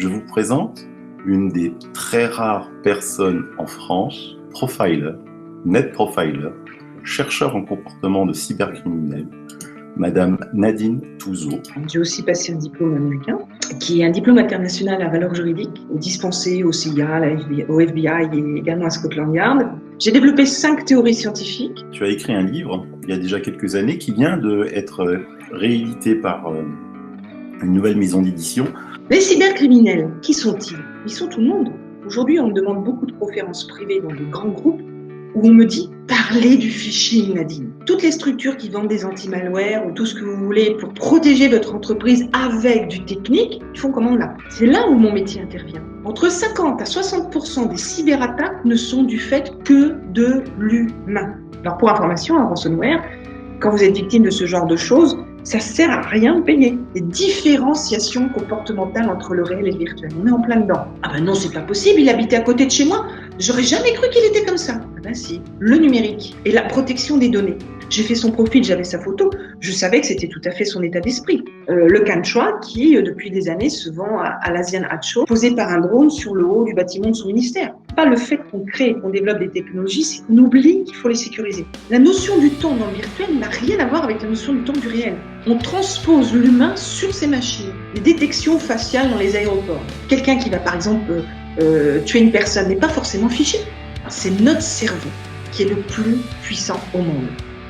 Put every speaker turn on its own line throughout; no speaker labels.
Je vous présente une des très rares personnes en France, profiler, net profiler, chercheur en comportement de cybercriminels, Madame Nadine Touzeau.
J'ai aussi passé un diplôme américain, qui est un diplôme international à valeur juridique, dispensé au CIA, au FBI et également à Scotland Yard. J'ai développé 5 théories scientifiques.
Tu as écrit un livre, il y a déjà quelques années, qui vient d'être réédité par une nouvelle maison d'édition.
Les cybercriminels, qui sont-ils? Ils sont tout le monde. Aujourd'hui, on me demande beaucoup de conférences privées dans de grands groupes où on me dit « Parlez du phishing, Nadine ». Toutes les structures qui vendent des anti-malware ou tout ce que vous voulez pour protéger votre entreprise avec du technique, ils font comment là? C'est là où mon métier intervient. Entre 50 à 60% des cyberattaques ne sont du fait que de l'humain. Alors pour information, un ransomware, quand vous êtes victime de ce genre de choses, ça sert à rien de payer. Des différenciations comportementales entre le réel et le virtuel. On est en plein dedans. Ah ben non, c'est pas possible, il habitait à côté de chez moi. J'aurais jamais cru qu'il était comme ça. Ah ben si. Le numérique et la protection des données. J'ai fait son profil, j'avais sa photo. Je savais que c'était tout à fait son état d'esprit. Le Kanchwa, qui depuis des années se vend à l'Asian Art Show, posé par un drone sur le haut du bâtiment de son ministère. Pas le fait qu'on crée et qu'on développe des technologies, c'est qu'on oublie qu'il faut les sécuriser. La notion du temps dans le virtuel n'a rien à voir avec la notion du temps du réel. On transpose l'humain sur ces machines. Les détections faciales dans les aéroports. Quelqu'un qui va par exemple tuer une personne n'est pas forcément fiché. C'est notre cerveau qui est le plus puissant au monde.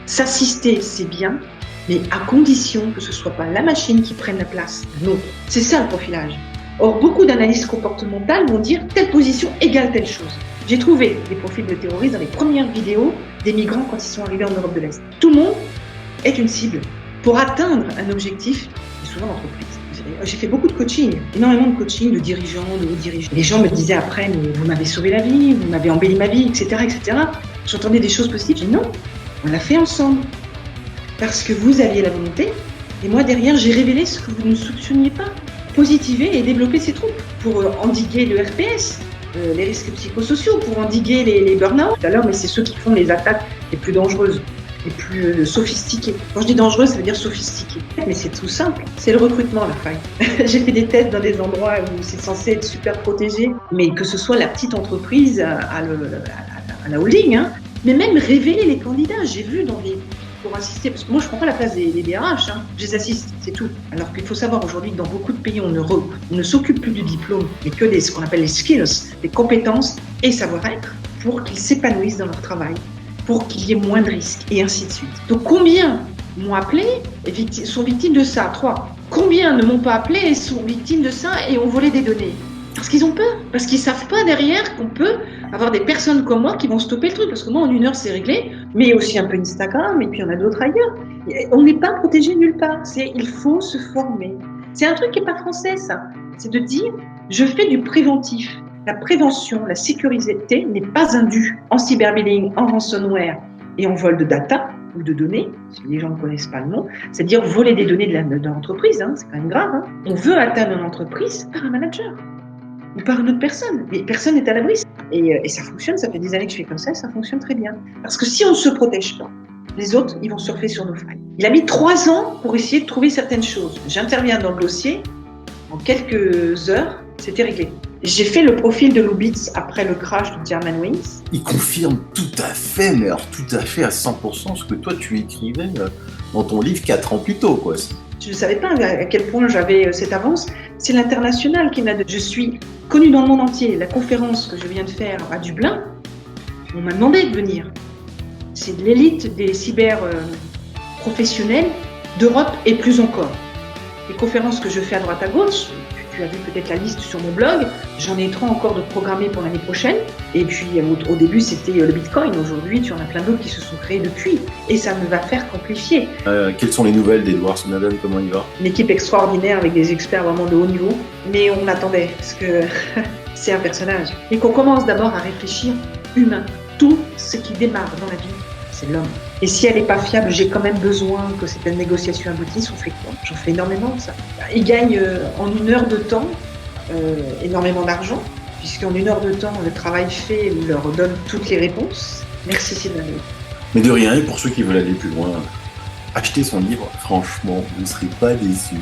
S'assister, c'est bien, mais à condition que ce ne soit pas la machine qui prenne la place d'un autre. C'est ça le profilage. Or, beaucoup d'analystes comportementales vont dire telle position égale telle chose. J'ai trouvé des profils de terroristes dans les premières vidéos des migrants quand ils sont arrivés en Europe de l'Est. Tout le monde est une cible pour atteindre un objectif, et souvent l'entreprise. J'ai fait beaucoup de coaching, énormément de coaching de dirigeants, de hauts dirigeants. Les gens me disaient après, mais vous m'avez sauvé la vie, vous m'avez embelli ma vie, etc., etc. J'entendais des choses positives, j'ai dit non, on l'a fait ensemble. Parce que vous aviez la volonté, et moi derrière, j'ai révélé ce que vous ne soupçonniez pas. Positiver et développer ces troupes pour endiguer le RPS, les risques psychosociaux, pour endiguer les burn-out. Tout à l'heure, mais c'est ceux qui font les attaques les plus dangereuses, les plus sophistiquées. Quand je dis dangereux, ça veut dire sophistiqué. Mais c'est tout simple, c'est le recrutement la faille. J'ai fait des tests dans des endroits où c'est censé être super protégé, mais que ce soit la petite entreprise à la holding, hein. Mais même révéler les candidats, j'ai vu dans des... pour assister, parce que moi je ne prends pas la place des DRH, hein. Je les assiste, c'est tout. Alors qu'il faut savoir aujourd'hui que dans beaucoup de pays, on ne s'occupe plus du diplôme, mais que ce qu'on appelle les skills, les compétences et savoir-être, pour qu'ils s'épanouissent dans leur travail, pour qu'il y ait moins de risques, et ainsi de suite. Donc combien m'ont appelé et sont victimes de ça? 3. Combien ne m'ont pas appelé et sont victimes de ça et ont volé des données? Parce qu'ils ont peur, parce qu'ils ne savent pas derrière qu'on peut avoir des personnes comme moi qui vont stopper le truc. Parce que moi, en 1 heure, c'est réglé, mais il y a aussi un peu Instagram, et puis il y en a d'autres ailleurs. Et on n'est pas protégé nulle part. Il faut se former. C'est un truc qui n'est pas français, ça. C'est de dire, je fais du préventif. La prévention, la sécurité n'est pas un dû en cyberbullying, en ransomware et en vol de data ou de données, si les gens ne connaissent pas le nom, c'est-à-dire voler des données de l'entreprise, hein, c'est quand même grave. Hein. On veut atteindre une entreprise par un manager ou par une autre personne. Mais personne n'est à l'abri. Et ça fonctionne, ça fait des années que je fais comme ça, et ça fonctionne très bien. Parce que si on ne se protège pas, les autres, ils vont surfer sur nos failles. Il a mis 3 ans pour essayer de trouver certaines choses. J'interviens dans le dossier, en quelques heures, c'était réglé. J'ai fait le profil de Lubitz après le crash de Germanwings.
Il confirme tout à fait, mais alors tout à fait à 100% ce que toi tu écrivais dans ton livre 4 ans plus tôt, quoi.
Je ne savais pas à quel point j'avais cette avance. C'est l'international qui m'a... Je suis connue dans le monde entier. La conférence que je viens de faire à Dublin, on m'a demandé de venir. C'est de l'élite des cyber professionnels d'Europe et plus encore. Les conférences que je fais à droite à gauche, tu as vu peut-être la liste sur mon blog, j'en ai 3 encore de programmés pour l'année prochaine. Et puis au début c'était le Bitcoin, aujourd'hui tu en as plein d'autres qui se sont créés depuis. Et ça ne va faire qu'amplifier.
Quelles sont les nouvelles d'Edward Snowden, comment il va?
Une équipe extraordinaire avec des experts vraiment de haut niveau. Mais on l'attendait parce que c'est un personnage. Et qu'on commence d'abord à réfléchir humain. Tout ce qui démarre dans la vie, c'est l'homme. Et si elle n'est pas fiable, j'ai quand même besoin que cette négociation aboutisse, on fait quoi? J'en fais énormément, ça. Ils gagnent en 1 heure de temps énormément d'argent, puisqu'en 1 heure de temps, le travail fait leur donne toutes les réponses. Merci Sylvain.
Mais de rien, et pour ceux qui veulent aller plus loin, achetez son livre, franchement, vous ne serez pas déçus.